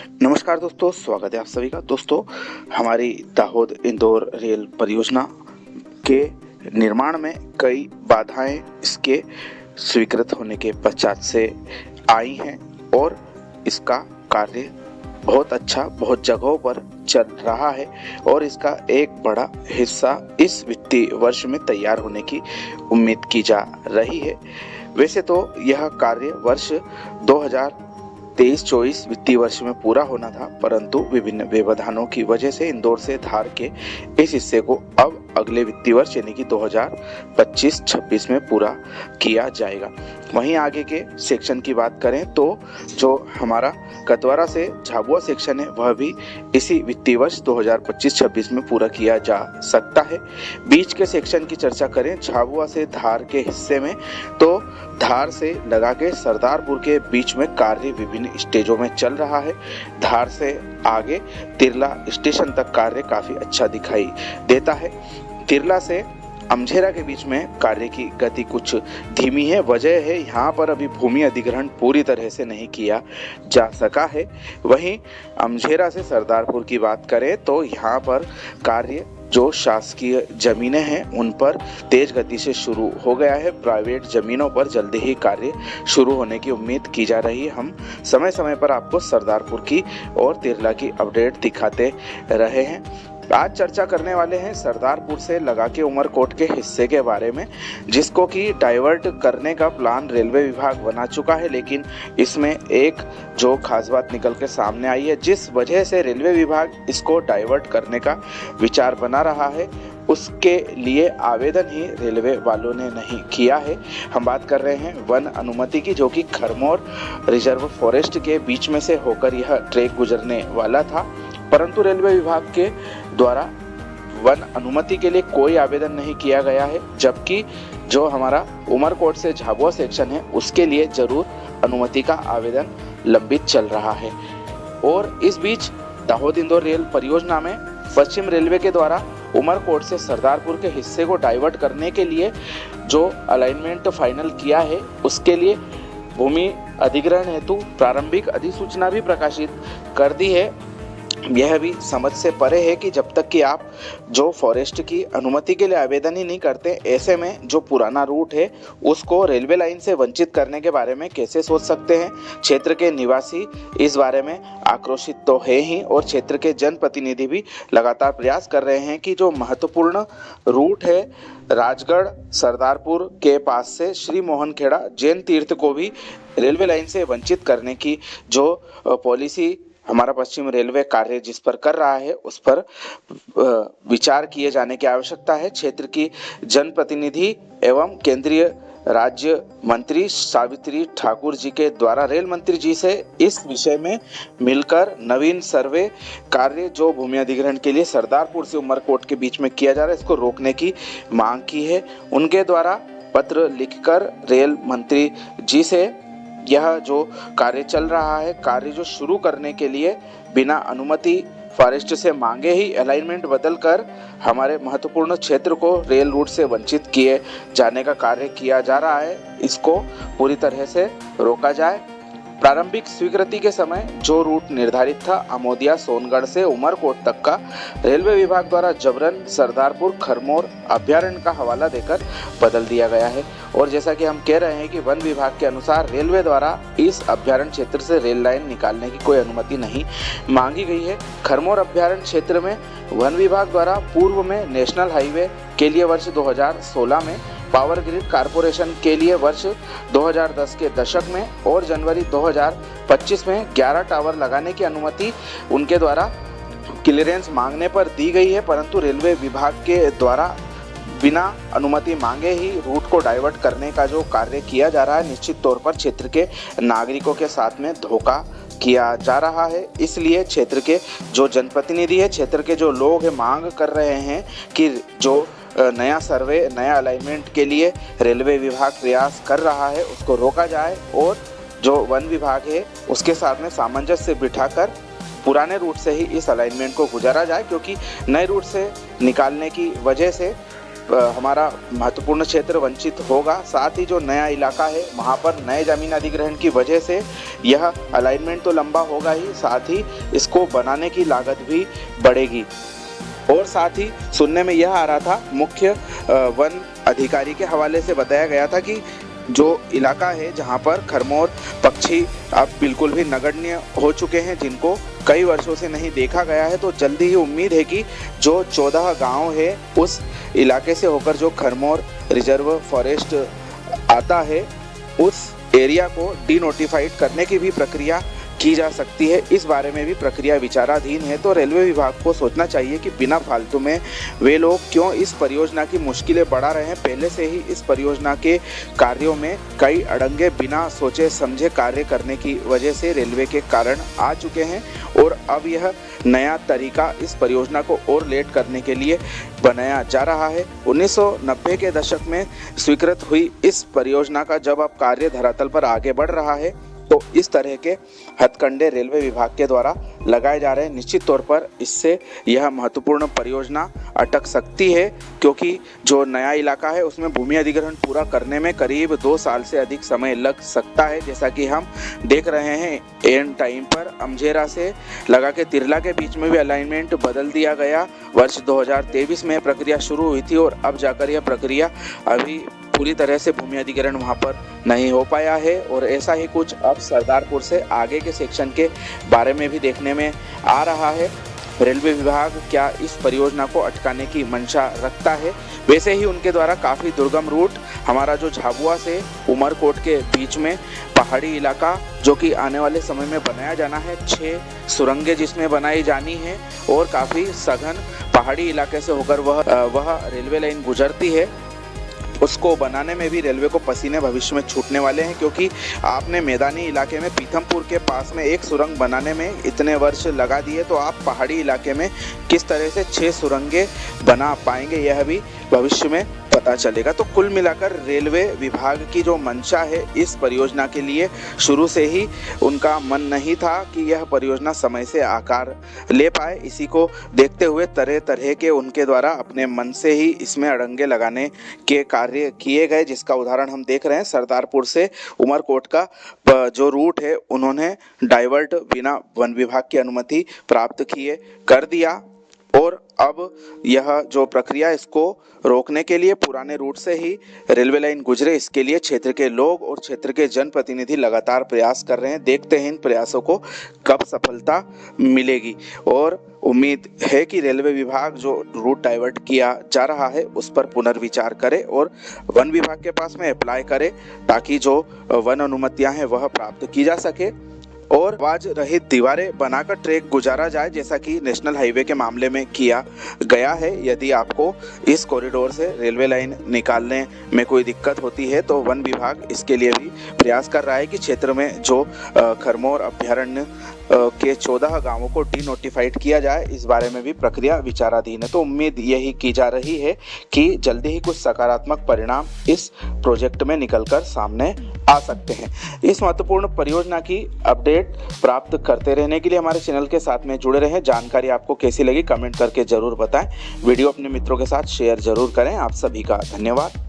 नमस्कार दोस्तों, स्वागत है आप सभी का। दोस्तों, हमारी दाहोद इंदौर रेल परियोजना के निर्माण में कई बाधाएं इसके स्वीकृत होने के पश्चात से आई हैं और इसका कार्य बहुत अच्छा, बहुत जगहों पर चल रहा है और इसका एक बड़ा हिस्सा इस वित्तीय वर्ष में तैयार होने की उम्मीद की जा रही है। वैसे तो यह कार्य वर्ष 2023-24 वित्तीय वर्ष में पूरा होना था, परंतु विभिन्न व्यवधानों की वजह से इंदौर से धार के इस हिस्से को अब अगले वित्तीय वर्ष यानी कि 2025-26 में पूरा किया जाएगा। वहीं आगे के सेक्शन की बात करें तो जो हमारा कतवारा से झाबुआ सेक्शन है वह भी इसी वित्तीय वर्ष 2025-26 में पूरा किया जा सकता है। बीच के सेक्शन की चर्चा करें झाबुआ से धार के हिस्से में, तो धार से लगा के सरदारपुर के बीच में कार्य विभिन्न स्टेजों में चल रहा है। धार से आगे तिरला स्टेशन तक कार्य काफी अच्छा दिखाई देता है। तिरला से अमझेरा के बीच में कार्य की गति कुछ धीमी है। वजह है यहाँ पर अभी भूमि अधिग्रहण पूरी तरह से नहीं किया जा सका है। वहीं अमझेरा से सरदारपुर की बात करें तो यहाँ पर कार्य जो शासकीय जमीनें हैं उन पर तेज गति से शुरू हो गया है। प्राइवेट जमीनों पर जल्दी ही कार्य शुरू होने की उम्मीद की जा रही है। हम समय समय पर आपको सरदारपुर की और तिरला की अपडेट दिखाते रहे हैं। आज चर्चा करने वाले हैं सरदारपुर से लगा के उमरकोट के हिस्से के बारे में, जिसको कि डाइवर्ट करने का प्लान रेलवे विभाग बना चुका है, लेकिन इसमें एक जो खास बात निकल के सामने आई है, जिस वजह से रेलवे विभाग इसको डाइवर्ट करने का विचार बना रहा है, उसके लिए आवेदन ही रेलवे वालों ने नहीं किया है। हम बात कर रहे हैं वन अनुमति की, जो कि खरमोर रिजर्व फॉरेस्ट के बीच में से होकर यह ट्रैक गुजरने वाला था, परंतु रेलवे विभाग के द्वारा वन अनुमति के लिए कोई आवेदन नहीं किया गया है, जबकि जो हमारा उमरकोट से झाबुआ सेक्शन है उसके लिए जरूर अनुमति का आवेदन लंबित चल रहा है। और इस बीच दाहोद इंदौर रेल परियोजना में पश्चिम रेलवे के द्वारा उमरकोट से सरदारपुर के हिस्से को डाइवर्ट करने के लिए जो अलाइनमेंट फाइनल किया है, उसके लिए भूमि अधिग्रहण हेतु प्रारंभिक अधिसूचना भी प्रकाशित कर दी है। यह भी समझ से परे है कि जब तक कि आप जो फॉरेस्ट की अनुमति के लिए आवेदन ही नहीं करते, ऐसे में जो पुराना रूट है उसको रेलवे लाइन से वंचित करने के बारे में कैसे सोच सकते हैं। क्षेत्र के निवासी इस बारे में आक्रोशित तो है ही और क्षेत्र के जनप्रतिनिधि भी लगातार प्रयास कर रहे हैं कि जो महत्वपूर्ण रूट है राजगढ़ सरदारपुर के पास से श्री मोहनखेड़ा जैन तीर्थ को भी रेलवे लाइन से वंचित करने की जो पॉलिसी हमारा पश्चिम रेलवे कार्य जिस पर कर रहा है उस पर विचार किए जाने की आवश्यकता है। क्षेत्र की जनप्रतिनिधि एवं केंद्रीय राज्य मंत्री सावित्री ठाकुर जी के द्वारा रेल मंत्री जी से इस विषय में मिलकर नवीन सर्वे कार्य जो भूमि अधिग्रहण के लिए सरदारपुर से उमरकोट के बीच में किया जा रहा है, इसको रोकने की मांग की है। उनके द्वारा पत्र लिखकर रेल मंत्री जी से यह जो कार्य चल रहा है, कार्य जो शुरू करने के लिए बिना अनुमति फॉरेस्ट से मांगे ही अलाइनमेंट बदलकर हमारे महत्वपूर्ण क्षेत्र को रेल रूट से वंचित किए जाने का कार्य किया जा रहा है, इसको पूरी तरह से रोका जाए। प्रारंभिक स्वीकृति के समय जो रूट निर्धारित था अमोदिया सोनगढ़ से उमरकोट तक का, रेलवे विभाग द्वारा जबरन सरदारपुर खरमोर अभ्यारण्य का हवाला देकर बदल दिया गया है। और जैसा कि हम कह रहे हैं कि वन विभाग के अनुसार रेलवे द्वारा इस अभ्यारण्य क्षेत्र से रेल लाइन निकालने की कोई अनुमति नहीं मांगी गई है। खरमोर अभ्यारण्य क्षेत्र में वन विभाग द्वारा पूर्व में नेशनल हाईवे के लिए वर्ष 2016 में, पावर ग्रिड कारपोरेशन के लिए वर्ष 2010 के दशक में और जनवरी 2025 में 11 टावर लगाने की अनुमति उनके द्वारा क्लियरेंस मांगने पर दी गई है, परंतु रेलवे विभाग के द्वारा बिना अनुमति मांगे ही रूट को डाइवर्ट करने का जो कार्य किया जा रहा है, निश्चित तौर पर क्षेत्र के नागरिकों के साथ में धोखा किया जा रहा है। इसलिए क्षेत्र के जो जनप्रतिनिधि है, क्षेत्र के जो लोग हैं, मांग कर रहे हैं कि जो नया सर्वे, नया अलाइनमेंट के लिए रेलवे विभाग प्रयास कर रहा है उसको रोका जाए और जो वन विभाग है उसके साथ में सामंजस्य बिठाकर पुराने रूट से ही इस अलाइनमेंट को गुजारा जाए, क्योंकि नए रूट से निकालने की वजह से हमारा महत्वपूर्ण क्षेत्र वंचित होगा। साथ ही जो नया इलाका है वहाँ पर नए जमीन अधिग्रहण की वजह से यह अलाइनमेंट तो लंबा होगा ही, साथ ही इसको बनाने की लागत भी बढ़ेगी। और साथ ही सुनने में यह आ रहा था, मुख्य वन अधिकारी के हवाले से बताया गया था कि जो इलाका है जहां पर खरमोर पक्षी अब बिल्कुल भी नगण्य हो चुके हैं, जिनको कई वर्षों से नहीं देखा गया है, तो जल्दी ही उम्मीद है कि जो 14 गांव है उस इलाके से होकर जो खरमोर रिजर्व फॉरेस्ट आता है उस एरिया को डीनोटिफाइड करने की भी प्रक्रिया की जा सकती है। इस बारे में भी प्रक्रिया विचाराधीन है। तो रेलवे विभाग को सोचना चाहिए कि बिना फालतू में वे लोग क्यों इस परियोजना की मुश्किलें बढ़ा रहे हैं। पहले से ही इस परियोजना के कार्यों में कई अड़ंगे बिना सोचे समझे कार्य करने की वजह से रेलवे के कारण आ चुके हैं और अब यह नया तरीका इस परियोजना को और लेट करने के लिए बनाया जा रहा है। 1990 के दशक में स्वीकृत हुई इस परियोजना का जब अब कार्य धरातल पर आगे बढ़ रहा है तो इस तरह के हथकंडे रेलवे विभाग के द्वारा लगाए जा रहे हैं। निश्चित तौर पर इससे यह महत्वपूर्ण परियोजना अटक सकती है, क्योंकि जो नया इलाका है उसमें भूमि अधिग्रहण पूरा करने में करीब 2 साल से अधिक समय लग सकता है। जैसा कि हम देख रहे हैं, एंड टाइम पर अमझेरा से लगा के तिरला के बीच में भी अलाइनमेंट बदल दिया गया। वर्ष 2023 में प्रक्रिया शुरू हुई थी और अब जाकर यह प्रक्रिया अभी पूरी तरह से भूमि अधिग्रहण वहां पर नहीं हो पाया है। और ऐसा ही कुछ अब सरदारपुर से आगे के सेक्शन के बारे में भी देखने में आ रहा है। रेलवे विभाग क्या इस परियोजना को अटकाने की मंशा रखता है? वैसे ही उनके द्वारा काफ़ी दुर्गम रूट हमारा जो झाबुआ से उमरकोट के बीच में पहाड़ी इलाका जो कि आने वाले समय में बनाया जाना है, 6 सुरंगें जिसमें बनाई जानी है और काफ़ी सघन पहाड़ी इलाके से होकर वह रेलवे लाइन गुजरती है, उसको बनाने में भी रेलवे को पसीने भविष्य में छूटने वाले हैं। क्योंकि आपने मैदानी इलाके में पीथमपुर के पास में एक सुरंग बनाने में इतने वर्ष लगा दिए, तो आप पहाड़ी इलाके में किस तरह से 6 सुरंगें बना पाएंगे, यह भी भविष्य में पता चलेगा। तो कुल मिलाकर रेलवे विभाग की जो मंशा है इस परियोजना के लिए, शुरू से ही उनका मन नहीं था कि यह परियोजना समय से आकार ले पाए। इसी को देखते हुए तरह तरह के उनके द्वारा अपने मन से ही इसमें अड़ंगे लगाने के कार्य किए गए, जिसका उदाहरण हम देख रहे हैं। सरदारपुर से उमरकोट का जो रूट है उन्होंने डाइवर्ट बिना वन विभाग की अनुमति प्राप्त किए कर दिया और अब यह जो प्रक्रिया इसको रोकने के लिए पुराने रूट से ही रेलवे लाइन गुजरे, इसके लिए क्षेत्र के लोग और क्षेत्र के जनप्रतिनिधि लगातार प्रयास कर रहे हैं। देखते हैं इन प्रयासों को कब सफलता मिलेगी और उम्मीद है कि रेलवे विभाग जो रूट डाइवर्ट किया जा रहा है उस पर पुनर्विचार करे और वन विभाग के पास में अप्लाई करे, ताकि जो वन अनुमतियां हैं वह प्राप्त की जा सके और आवाज रहित दीवारें बनाकर ट्रैक गुजारा जाए, जैसा कि नेशनल हाईवे के मामले में किया गया है। यदि आपको इस कॉरिडोर से रेलवे लाइन निकालने में कोई दिक्कत होती है तो वन विभाग इसके लिए भी प्रयास कर रहा है कि क्षेत्र में जो खरमोर अभ्यारण्य के 14 गांवों को डीनोटिफाइड किया जाए। इस बारे में भी प्रक्रिया विचाराधीन है। तो उम्मीद यही की जा रही है कि जल्दी ही कुछ सकारात्मक परिणाम इस प्रोजेक्ट में निकलकर सामने आ सकते हैं। इस महत्वपूर्ण परियोजना की अपडेट प्राप्त करते रहने के लिए हमारे चैनल के साथ में जुड़े रहें। जानकारी आपको कैसी लगी कमेंट करके जरूर बताएं। वीडियो अपने मित्रों के साथ शेयर जरूर करें। आप सभी का धन्यवाद।